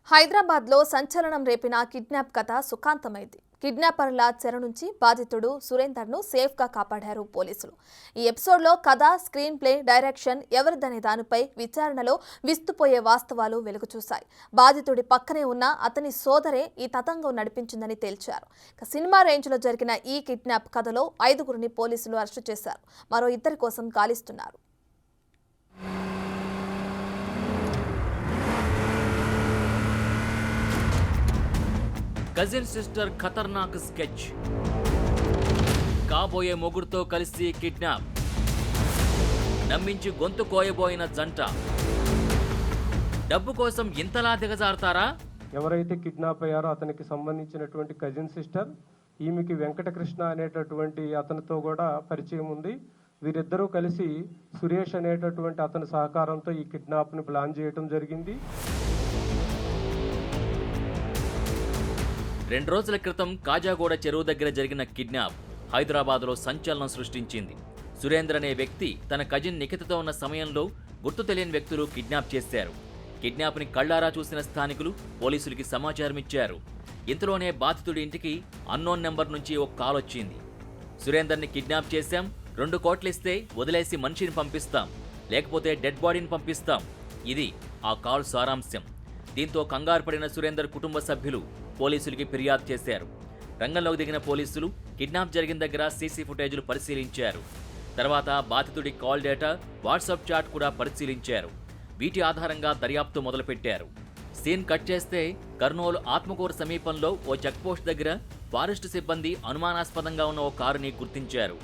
హైదరాబాద్లో సంచలనం రేపిన కిడ్నాప్ కథ సుఖాంతమైంది. కిడ్నాపర్ల చెర నుంచి బాధితుడు సురేందర్ను సేఫ్గా కాపాడారు పోలీసులు. ఈ ఎపిసోడ్లో కథ, స్క్రీన్ ప్లే, డైరెక్షన్ ఎవరిదనే దానిపై విచారణలో విస్తుపోయే వాస్తవాలు వెలుగుచూశాయి. బాధితుడి పక్కనే ఉన్న అతని సోదరే ఈ తతంగం నడిపించిందని తేల్చారు. సినిమా రేంజ్లో జరిగిన ఈ కిడ్నాప్ కథలో 5గురిని పోలీసులు అరెస్టు చేశారు. మరో 2 కోసం గాలిస్తున్నారు. కజిన్ సిస్టర్ ఖతర్నాక్ స్కెచ్, కాబోయే మొగుడుతో కలిసి కిడ్నాప్, నమ్మించి గొంతు కోయబోయిన జంట, డబ్బు కోసం ఇంతలా దిగజారుతారా? ఎవరైతే కిడ్నాప్ అయ్యారో అతనికి సంబంధించినటువంటి కజిన్ సిస్టర్, ఈమెకి వెంకటకృష్ణ అనేటటువంటి అతనితో కూడా పరిచయం ఉంది. వీరిద్దరూ కలిసి సురేష్ అనేటటువంటి అతని సహకారంతో ఈ కిడ్నాప్ని ప్లాన్ చేయడం జరిగింది. 2 రోజుల క్రితం కాజాగూడ చెరువు దగ్గర జరిగిన కిడ్నాప్ హైదరాబాద్లో సంచలనం సృష్టించింది. సురేంద్ర అనే వ్యక్తి తన కజిన్ నిఖితతో ఉన్న సమయంలో గుర్తు తెలియని వ్యక్తులు కిడ్నాప్ చేశారు. కిడ్నాప్ని కళ్లారా చూసిన స్థానికులు పోలీసులకి సమాచారం ఇచ్చారు. ఇంతలోనే బాధితుడి ఇంటికి అన్నోన్ నెంబర్ నుంచి ఒక కాల్ వచ్చింది. సురేందర్ని కిడ్నాప్ చేశాం, 2 కోట్లు ఇస్తే వదిలేసి మనిషిని పంపిస్తాం, లేకపోతే డెడ్ బాడీని పంపిస్తాం. ఇది ఆ కాల్ సారాంశం. దీంతో కంగారు పడిన సురేందర్ కుటుంబ సభ్యులు పోలీసులకి ఫిర్యాదు చేశారు. రంగంలోకి దిగిన పోలీసులు కిడ్నాప్ జరిగిన దగ్గర సీసీ ఫుటేజ్లు పరిశీలించారు. తర్వాత బాధితుడి కాల్ డేటా, వాట్సాప్ చాట్ కూడా పరిశీలించారు. వీటి ఆధారంగా దర్యాప్తు మొదలుపెట్టారు. సీన్ కట్ చేస్తే కర్నూలు ఆత్మకూరు సమీపంలో ఓ చెక్పోస్ట్ దగ్గర ఫారెస్ట్ సిబ్బంది అనుమానాస్పదంగా ఉన్న ఓ కారుని గుర్తించారు.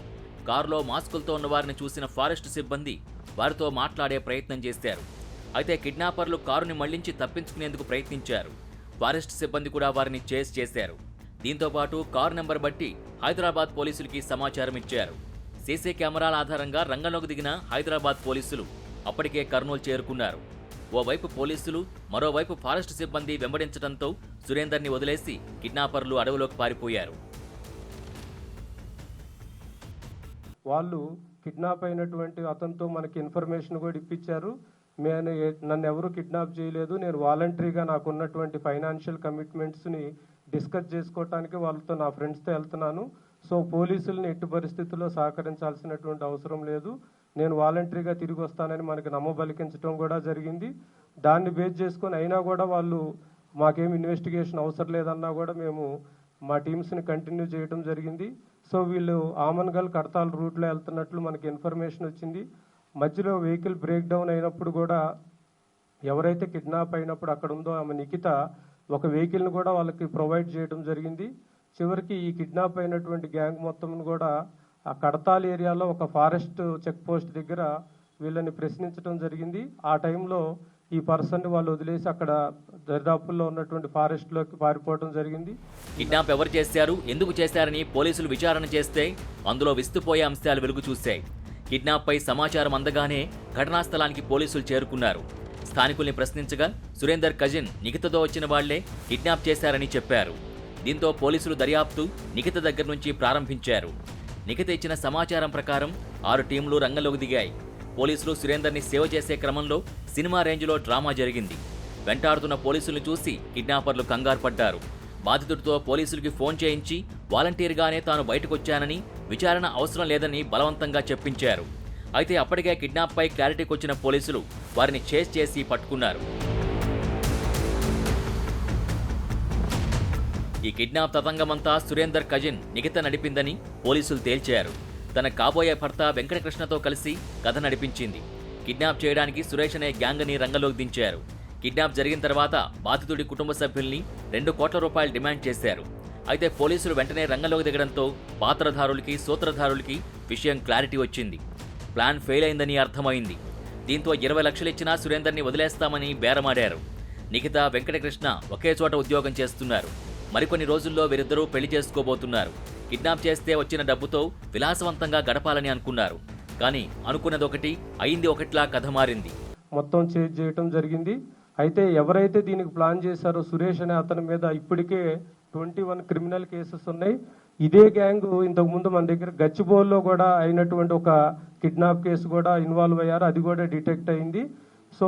కారులో మాస్కులతో ఉన్న వారిని చూసిన ఫారెస్ట్ సిబ్బంది వారితో మాట్లాడే ప్రయత్నం చేశారు. అయితే కిడ్నాపర్లు కారుని మళ్లించి తప్పించుకునేందుకు ప్రయత్నించారు. ఫారెస్ట్ సిబ్బంది కూడా వారిని చేస్ చేశారు. దీంతో పాటు కారు నెంబర్ బట్టి హైదరాబాద్ పోలీసులకి సమాచారం ఇచ్చారు. సీసీ కెమెరాల ఆధారంగా రంగంలోకి దిగిన హైదరాబాద్ పోలీసులు అప్పటికే కర్నూలు చేరుకున్నారు. ఓవైపు పోలీసులు, మరోవైపు ఫారెస్ట్ సిబ్బంది వెంబడించడంతో సురేందర్ని వదిలేసి కిడ్నాపర్లు అడవిలోకి పారిపోయారు. వాళ్ళు కిడ్నాప్ అయినటువంటి అతనితో మనకి ఇన్ఫర్మేషన్ కూడా ఇప్పించారు. నన్ను ఎవరు కిడ్నాప్ చేయలేదు, నేను వాలంటరీగా నాకున్నటువంటి ఫైనాన్షియల్ కమిట్మెంట్స్ని డిస్కస్ చేసుకోవటానికి వాళ్ళతో నా ఫ్రెండ్స్తో వెళ్తున్నాను. సో పోలీసుల్ని ఎట్టి పరిస్థితుల్లో సహకరించాల్సినటువంటి అవసరం లేదు, నేను వాలంటరీగా తిరిగి వస్తానని మనకి నమ్మబలికించడం కూడా జరిగింది. దాన్ని బేస్ చేసుకొని అయినా కూడా వాళ్ళు మాకేం ఇన్వెస్టిగేషన్ అవసరం లేదన్నా కూడా మేము మా టీమ్స్ని కంటిన్యూ చేయడం జరిగింది. సో వీళ్ళు ఆమన్గల్ కడతాల్ రూట్లో వెళ్తున్నట్లు మనకి ఇన్ఫర్మేషన్ వచ్చింది. మధ్యలో వెహికల్ బ్రేక్ డౌన్ అయినప్పుడు కూడా ఎవరైతే కిడ్నాప్ అయినప్పుడు అక్కడ ఉందో ఆమె నిఖిత ఒక వెహికల్ని కూడా వాళ్ళకి ప్రొవైడ్ చేయడం జరిగింది. చివరికి ఈ కిడ్నాప్ అయినటువంటి గ్యాంగ్ మొత్తం కూడా ఆ కడతాల్ ఏరియాలో ఒక ఫారెస్ట్ చెక్ పోస్ట్ దగ్గర వీళ్ళని ప్రశ్నించడం జరిగింది. ఆ టైంలో ఈ పర్సన్ని వాళ్ళు వదిలేసి అక్కడ దరిదాపుల్లో ఉన్నటువంటి ఫారెస్ట్లోకి పారిపోవడం జరిగింది. కిడ్నాప్ ఎవరు చేశారు, ఎందుకు చేశారని పోలీసులు విచారణ చేస్తే అందులో విస్తుపోయే అంశాలు వెలుగు చూశాయి. కిడ్నాప్ పై సమాచారం అందగానే ఘటనా స్థలానికి పోలీసులు చేరుకున్నారు. స్థానికుల్ని ప్రశ్నించగా సురేందర్ కజిన్ నిఖితతో వచ్చిన వాళ్లే కిడ్నాప్ చేశారని చెప్పారు. దీంతో పోలీసులు దర్యాప్తు నిఖిత దగ్గర నుంచి ప్రారంభించారు. నిఖిత ఇచ్చిన సమాచారం ప్రకారం 6 టీంలు రంగంలోకి దిగాయి. పోలీసులు సురేందర్ని సేవ చేసే క్రమంలో సినిమా రేంజ్లో డ్రామా జరిగింది. వెంటాడుతున్న పోలీసుల్ని చూసి కిడ్నాపర్లు కంగారు పడ్డారు. బాధితుడితో పోలీసులకి ఫోన్ చేయించి వాలంటీర్గానే తాను బయటకొచ్చానని, విచారణ అవసరం లేదని బలవంతంగా చెప్పించారు. అయితే అప్పటికే కిడ్నాప్ పై క్లారిటీకి వచ్చిన పోలీసులు వారిని చేస్ చేసి పట్టుకున్నారు. ఈ కిడ్నాప్ తతంగమంతా సురేందర్ కజిన్ నిఖిత నడిపిందని పోలీసులు తేల్చారు. తన కాబోయే భర్త వెంకటకృష్ణతో కలిసి కథ నడిపించింది. కిడ్నాప్ చేయడానికి సురేష్ అనే గ్యాంగ్ని రంగంలోకి దించారు. కిడ్నాప్ జరిగిన తర్వాత బాధితుడి కుటుంబ సభ్యుల్ని 2 కోట్ల రూపాయలు డిమాండ్ చేశారు. అయితే పోలీసులు వెంటనే రంగంలోకి దిగడంతో పాత్రధారులకి, సూత్రధారులకి విషయం క్లారిటీ వచ్చింది. ప్లాన్ ఫెయిల్ అయిందని అర్థమైంది. దీంతో 20 లక్షలు ఇచ్చినా సురేందర్ని వదిలేస్తామని బేరమాడారు. నిఖిత, వెంకటకృష్ణ ఒకే చోట ఉద్యోగం చేస్తున్నారు. మరికొన్ని రోజుల్లో వీరిద్దరూ పెళ్లి చేసుకోబోతున్నారు. కిడ్నాప్ చేస్తే వచ్చిన డబ్బుతో విలాసవంతంగా గడపాలని అనుకున్నారు. కానీ అనుకున్నదొకటి, అయింది ఒకట్లా కథ మారింది. మొత్తం చేంజ్ చేయడం జరిగింది. అయితే ఎవరైతే దీనికి ప్లాన్ చేశారో సురేష్ అనే అతని మీద ఇప్పటికే 21 క్రిమినల్ కేసెస్ ఉన్నాయి. ఇదే గ్యాంగ్ ఇంతకుముందు మన దగ్గర గచ్చిబౌలిలో కూడా అయినటువంటి ఒక కిడ్నాప్ కేసు కూడా ఇన్వాల్వ్ అయ్యారు, అది కూడా డిటెక్ట్ అయింది. సో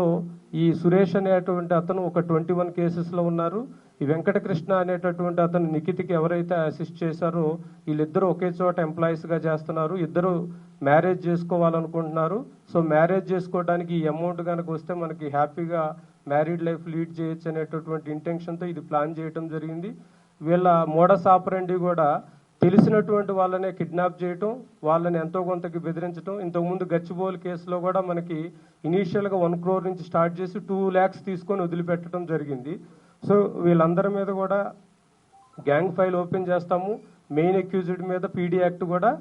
ఈ సురేష్ అనేటువంటి అతను ఒక 21 కేసెస్లో ఉన్నారు. ఈ వెంకటకృష్ణ అనేటటువంటి అతను నిఖిత్కి ఎవరైతే అసిస్ట్ చేశారో వీళ్ళిద్దరూ ఒకే చోట ఎంప్లాయీస్గా చేస్తున్నారు. ఇద్దరు మ్యారేజ్ చేసుకోవాలనుకుంటున్నారు. సో మ్యారేజ్ చేసుకోవడానికి ఈ అమౌంట్ కనుక వస్తే మనకి హ్యాపీగా మ్యారీడ్ లైఫ్ లీడ్ చేయొచ్చు అనేటటువంటి ఇంటెన్షన్తో ఇది ప్లాన్ చేయడం జరిగింది. వీళ్ళ మోడస్ ఆపరండి కూడా తెలిసినటువంటి వాళ్ళనే కిడ్నాప్ చేయటం, వాళ్ళని ఎంతో కొంతకి బెదిరించడం. ఇంతకుముందు గచ్చిబౌలి కేసులో కూడా మనకి ఇనీషియల్గా 1 crore నుంచి స్టార్ట్ చేసి 2 lakhs తీసుకొని వదిలిపెట్టడం జరిగింది. సో వీళ్ళందరి మీద కూడా గ్యాంగ్ ఫైల్ ఓపెన్ చేస్తాము. మెయిన్ అక్యూజ్డ్ మీద పీడీ యాక్ట్ కూడా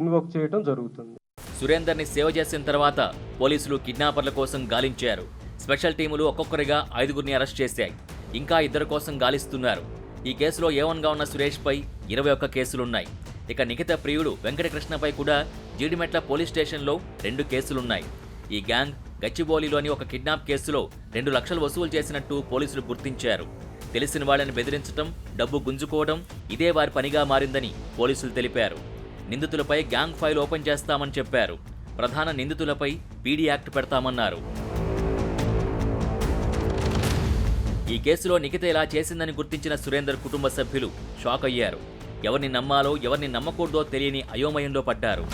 ఇన్వోక్ చేయడం జరుగుతుంది. సురేందర్ని సేవ్ చేసిన తర్వాత పోలీసులు కిడ్నాపర్ల కోసం గాలించారు. స్పెషల్ టీములు ఒక్కొక్కరిగా 5గురిని అరెస్ట్ చేశాయి. ఇంకా 2 కోసం గాలిస్తున్నారు. ఈ కేసులో A1గా ఉన్న సురేష్పై 21 కేసులున్నాయి. ఇక నిఖిత ప్రియుడు వెంకటకృష్ణపై కూడా జీడిమెట్ల పోలీస్ స్టేషన్లో 2 కేసులున్నాయి. ఈ గ్యాంగ్ గచ్చిబౌలిలోని ఒక కిడ్నాప్ కేసులో 2 లక్షలు వసూలు చేసినట్టు పోలీసులు గుర్తించారు. తెలిసిన వాళ్ళని బెదిరించడం, డబ్బు గుంజుకోవడం ఇదే వారి పనిగా మారిందని పోలీసులు తెలిపారు. నిందితులపై గ్యాంగ్ ఫైల్ ఓపెన్ చేస్తామని చెప్పారు. ప్రధాన నిందితులపై పీడీ యాక్ట్ పెడతామన్నారు. ఈ కేసులో నిఖిత ఇలా చేసిందని గుర్తించిన సురేందర్ కుటుంబ సభ్యులు షాక్ అయ్యారు. ఎవరిని నమ్మాలో ఎవరిని నమ్మకూడదో తెలియని అయోమయంలో పడ్డారు.